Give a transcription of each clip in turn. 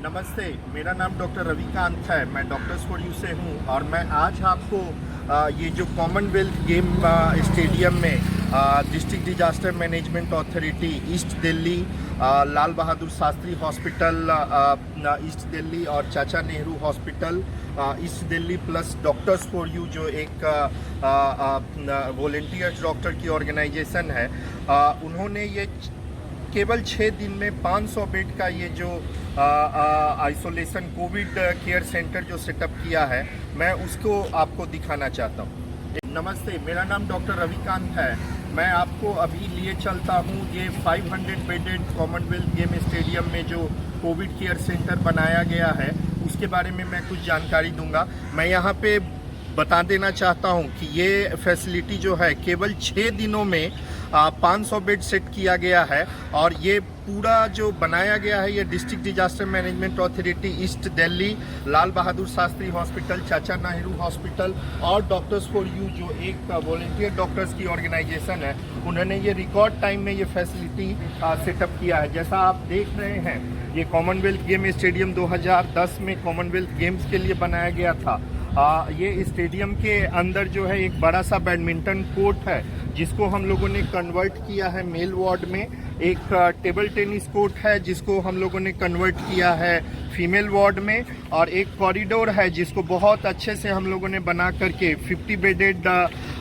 नमस्ते, मेरा नाम डॉक्टर रविकांत है। मैं डॉक्टर्स फॉर यू से हूँ और मैं आज आपको ये जो कॉमनवेल्थ गेम स्टेडियम में district disaster management authority east Delhi, Lal Bahadur Shastri hospital east Delhi और Chacha Nehru hospital east Delhi plus doctors for you जो एक वॉलेंटियर्स डॉक्टर की ऑर्गेनाइजेशन है, उन्होंने ये केवल 6 दिन में 500 बेड का ये जो आइसोलेशन कोविड केयर सेंटर जो सेटअप किया है, मैं उसको आपको दिखाना चाहता हूँ। नमस्ते, मेरा नाम डॉक्टर रविकांत है। मैं आपको अभी लिए चलता हूँ ये 500 बेडेड कॉमनवेल्थ गेम स्टेडियम में जो कोविड केयर सेंटर बनाया गया है, उसके बारे में मैं कुछ जानकारी दूंगा। मैं यहाँ पे बता देना चाहता हूँ कि ये फैसिलिटी जो है केवल 6 दिनों में 500 बेड सेट किया गया है और ये पूरा जो बनाया गया है ये district disaster management authority east Delhi, Lal Bahadur Shastri hospital, Chacha Nehru hospital और डॉक्टर्स फॉर यू जो एक वॉलेंटियर डॉक्टर्स की ऑर्गेनाइजेशन है, उन्होंने ये रिकॉर्ड टाइम में ये फैसिलिटी सेटअप किया है। जैसा आप देख रहे हैं, ये कॉमनवेल्थ गेम स्टेडियम 2010 में कॉमनवेल्थ गेम्स के लिए बनाया गया था। ये स्टेडियम के अंदर जो है एक बड़ा सा बैडमिंटन कोर्ट है जिसको हम लोगों ने कन्वर्ट किया है मेल वार्ड में। एक टेबल टेनिस कोर्ट है जिसको हम लोगों ने कन्वर्ट किया है फीमेल वार्ड में, और एक कॉरिडोर है जिसको बहुत अच्छे से हम लोगों ने बना करके 50 बेडेड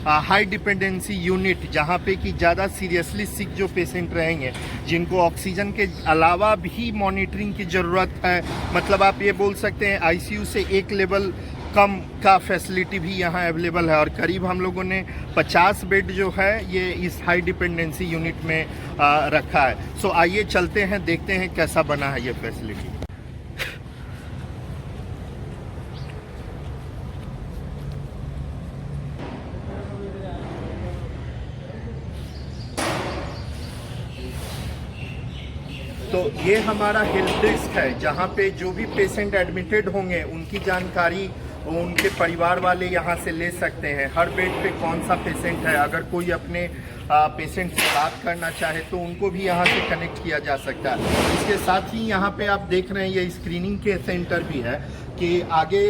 हाई डिपेंडेंसी यूनिट, जहाँ पे कि ज़्यादा सीरियसली सिक जो पेशेंट रहेंगे जिनको ऑक्सीजन के अलावा भी मॉनिटरिंग की ज़रूरत है, मतलब आप ये बोल सकते हैं आईसीयू से एक लेवल कम का फैसिलिटी भी यहाँ अवेलेबल है। और करीब हम लोगों ने 50 बेड जो है ये इस हाई डिपेंडेंसी यूनिट में रखा है। सो आइए चलते हैं, देखते हैं कैसा बना है ये फैसिलिटी। तो ये हमारा हेल्प डेस्क है जहाँ पे जो भी पेशेंट एडमिटेड होंगे उनकी जानकारी उनके परिवार वाले यहाँ से ले सकते हैं। हर बेड पे कौन सा पेशेंट है, अगर कोई अपने पेशेंट से बात करना चाहे तो उनको भी यहाँ से कनेक्ट किया जा सकता है। इसके साथ ही यहाँ पे आप देख रहे हैं ये स्क्रीनिंग के सेंटर भी है कि आगे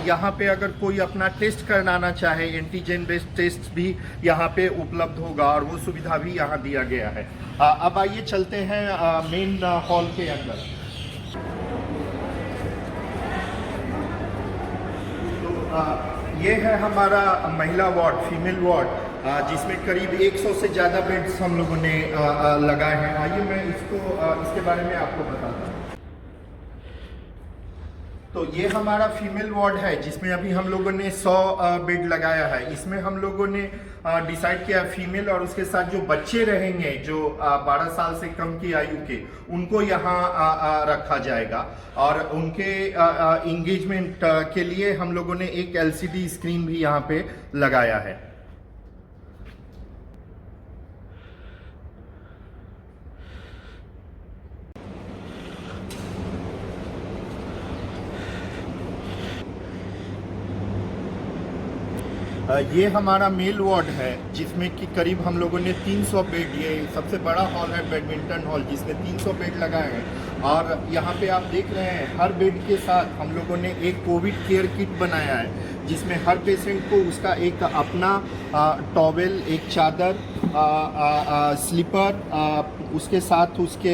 यहाँ पे अगर कोई अपना टेस्ट कराना चाहे, एंटीजन बेस्ड टेस्ट भी यहाँ पे उपलब्ध होगा और वो सुविधा भी यहाँ दिया गया है। अब आइए चलते हैं मेन हॉल के अंदर। ये है हमारा महिला वार्ड, फीमेल वार्ड, जिसमें करीब 100 से ज़्यादा बेड्स हम लोगों ने लगाए हैं। आइए मैं इसके बारे में आपको बताता हूँ। तो ये हमारा फीमेल वार्ड है जिसमें अभी हम लोगों ने 100 बेड लगाया है। इसमें हम लोगों ने डिसाइड किया फीमेल और उसके साथ जो बच्चे रहेंगे जो 12 साल से कम की आयु के, उनको यहाँ रखा जाएगा और उनके इंगेजमेंट के लिए हम लोगों ने एक LCD स्क्रीन भी यहाँ पे लगाया है। ये हमारा मेल वार्ड है जिसमें कि करीब हम लोगों ने 300 बेड, ये सबसे बड़ा हॉल है बैडमिंटन हॉल जिसमें 300 बेड लगाए हैं। और यहाँ पे आप देख रहे हैं हर बेड के साथ हम लोगों ने एक कोविड केयर किट बनाया है जिसमें हर पेशेंट को उसका एक अपना टॉवेल, एक चादर, स्लीपर, उसके साथ उसके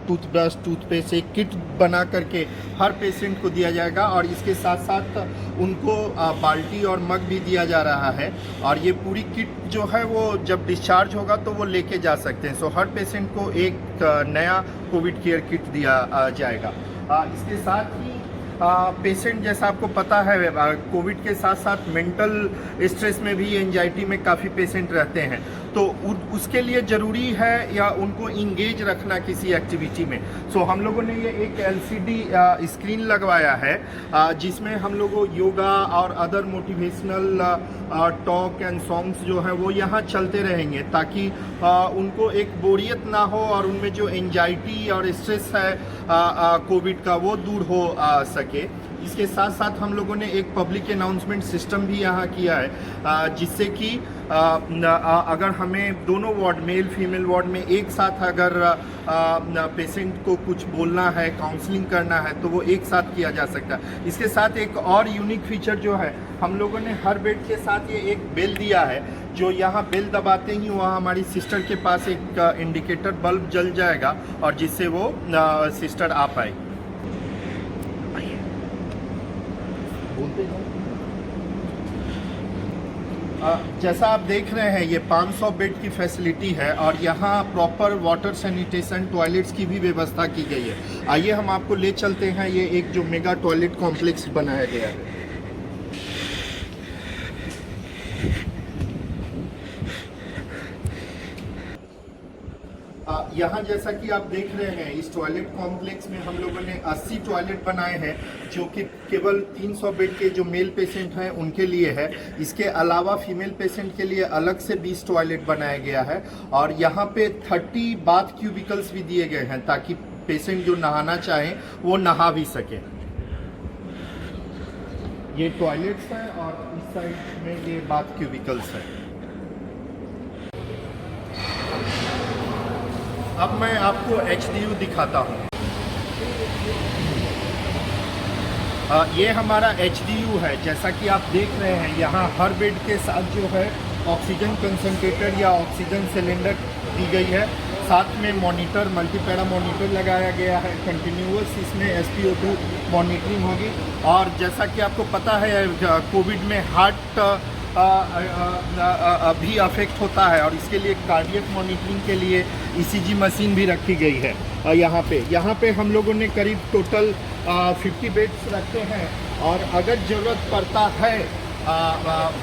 टूथब्रश, टूथपेस्ट, एक किट बना करके हर पेशेंट को दिया जाएगा। और इसके साथ साथ उनको बाल्टी और मग भी दिया जा रहा है और ये पूरी किट जो है वो जब डिस्चार्ज होगा तो वो लेके जा सकते हैं। सो हर पेशेंट को एक नया कोविड केयर किट दिया जाएगा। इसके साथ ही पेशेंट, जैसा आपको पता है, कोविड के साथ साथ मेंटल स्ट्रेस में भी, एंजाइटी में काफ़ी पेशेंट रहते हैं, तो उसके लिए ज़रूरी है या उनको इंगेज रखना किसी एक्टिविटी में। सो हम लोगों ने ये एक LCD स्क्रीन लगवाया है जिसमें हम लोगों योगा और other motivational talk and songs जो है वो यहाँ चलते रहेंगे ताकि उनको एक बोरियत ना हो और उनमें जो एंजाइटी और स्ट्रेस है कोविड का वो दूर हो सके। इसके साथ साथ हम लोगों ने एक पब्लिक अनाउंसमेंट सिस्टम भी यहाँ किया है, जिससे कि अगर हमें दोनों वार्ड, मेल फीमेल वार्ड में एक साथ अगर पेशेंट को कुछ बोलना है, काउंसलिंग करना है, तो वो एक साथ किया जा सकता है। इसके साथ एक और यूनिक फीचर जो है, हम लोगों ने हर बेड के साथ ये एक बेल दिया है, जो यहाँ बेल दबाते ही वहाँ हमारी सिस्टर के पास एक इंडिकेटर बल्ब जल जाएगा और जिससे वो सिस्टर आ पाए। जैसा आप देख रहे हैं, ये 500 बेड की फैसिलिटी है और यहाँ प्रॉपर वाटर सैनिटेशन, टॉयलेट्स की भी व्यवस्था की गई है। आइए हम आपको ले चलते हैं, ये एक जो मेगा टॉयलेट कॉम्प्लेक्स बनाया गया है। यहाँ जैसा कि आप देख रहे हैं, इस टॉयलेट कॉम्प्लेक्स में हम लोगों ने 80 टॉयलेट बनाए हैं, जो कि केवल 300 बेड के जो मेल पेशेंट हैं उनके लिए है। इसके अलावा फीमेल पेशेंट के लिए अलग से 20 टॉयलेट बनाया गया है और यहाँ पे 30 बाथ क्यूबिकल्स भी दिए गए हैं, ताकि पेशेंट जो नहाना चाहें वो नहा भी सके। ये टॉयलेट्स हैं और इस साइड में ये बाथ क्यूबिकल्स है। अब मैं आपको HDU दिखाता हूँ। ये हमारा HDU है। जैसा कि आप देख रहे हैं, यहाँ हर बेड के साथ जो है ऑक्सीजन कंसंट्रेटर या ऑक्सीजन सिलेंडर दी गई है। साथ में मॉनिटर, मल्टीपैरा मॉनिटर लगाया गया है कंटिन्यूअस। इसमें SpO2 मॉनिटरिंग होगी। और जैसा कि आपको पता है, कोविड में हार्ट भी अफेक्ट होता है और इसके लिए कार्डियक मॉनिटरिंग के लिए ECG मशीन भी रखी गई है। यहाँ पे हम लोगों ने करीब टोटल 50 बेड्स रखे हैं और अगर ज़रूरत पड़ता है,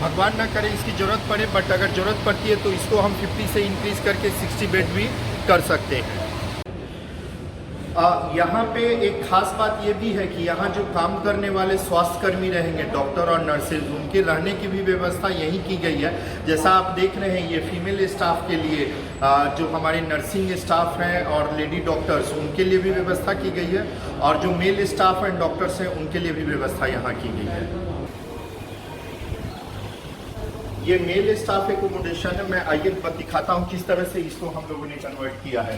भगवान ना करे इसकी ज़रूरत पड़े, बट अगर ज़रूरत पड़ती है तो इसको हम 50 से इंक्रीज़ करके 60 बेड भी कर सकते हैं। यहाँ पे एक खास बात ये भी है कि यहाँ जो काम करने वाले स्वास्थ्यकर्मी रहेंगे, डॉक्टर और नर्सेज, उनके रहने की भी व्यवस्था यहीं की गई है। जैसा आप देख रहे हैं, ये फीमेल स्टाफ के लिए जो हमारे नर्सिंग स्टाफ हैं और लेडी डॉक्टर्स, उनके लिए भी व्यवस्था की गई है और जो मेल स्टाफ एंड डॉक्टर्स हैं उनके लिए भी व्यवस्था यहाँ की गई है। ये मेल स्टाफ एकोमोडेशन है। मैं आइए दिखाता हूँ किस तरह से इसको हम लोगों ने कन्वर्ट किया है।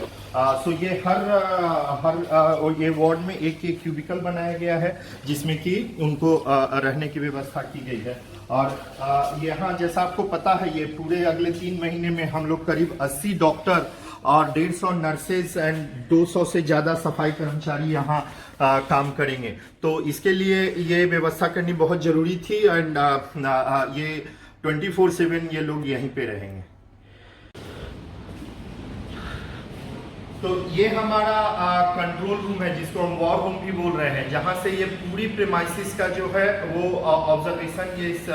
सो ये हर ये वार्ड में एक क्यूबिकल बनाया गया है, जिसमें कि उनको रहने की व्यवस्था की गई है। और यहाँ जैसा आपको पता है, ये पूरे अगले 3 महीने में हम लोग करीब 80 डॉक्टर और 150 नर्सेज एंड 200 से ज़्यादा सफाई कर्मचारी यहाँ काम करेंगे। तो इसके लिए ये व्यवस्था करनी बहुत ज़रूरी थी एंड ये 24/7 ये लोग यहीं पे रहेंगे। तो ये हमारा कंट्रोल रूम है, जिसको हम वॉर रूम भी बोल रहे हैं, जहां से ये पूरी प्रेमाइसिस का जो है वो ऑब्जर्वेशन ये इस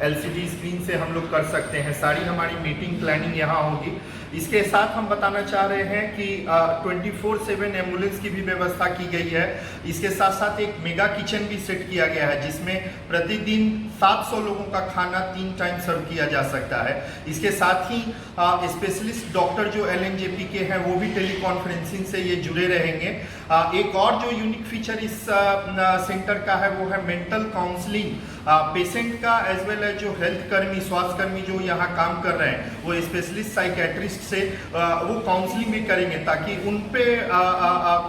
LCD स्क्रीन से हम लोग कर सकते हैं। सारी हमारी मीटिंग प्लानिंग यहाँ होगी। इसके साथ हम बताना चाह रहे हैं कि 24/7 एम्बुलेंस की भी व्यवस्था की गई है। इसके साथ साथ एक मेगा किचन भी सेट किया गया है, जिसमें प्रतिदिन 700 लोगों का खाना 3 टाइम सर्व किया जा सकता है। इसके साथ ही स्पेशलिस्ट डॉक्टर जो LNJP के हैं वो भी टेलीकॉन्फ्रेंसिंग से ये जुड़े रहेंगे। एक और जो यूनिक फीचर इस सेंटर का है वो है मेंटल काउंसलिंग। पेशेंट का एज वेल एज जो हेल्थ कर्मी, स्वास्थ्य कर्मी जो यहाँ काम कर रहे हैं, वो स्पेशलिस्ट साइकेट्रिस्ट से वो काउंसलिंग भी करेंगे, ताकि उन पे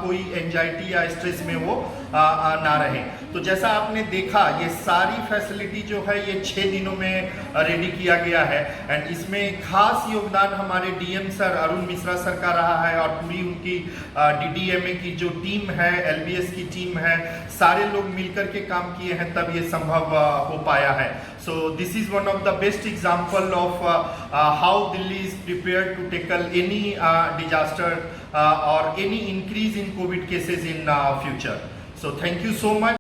कोई एंजाइटी या स्ट्रेस में वो ना रहे। तो जैसा आपने देखा, ये सारी फैसिलिटी जो है ये 6 दिनों में रेडी किया गया है एंड इसमें खास योगदान हमारे DM sir Arun Mishra sir का रहा है और पूरी उनकी DDMA की जो टीम है, LBS की टीम है, सारे लोग मिलकर के काम किए हैं, तब ये संभव हो पाया है। So this is one of the best example of how Delhi is prepared to tackle any disaster or any increase in COVID cases in future. So thank you so much.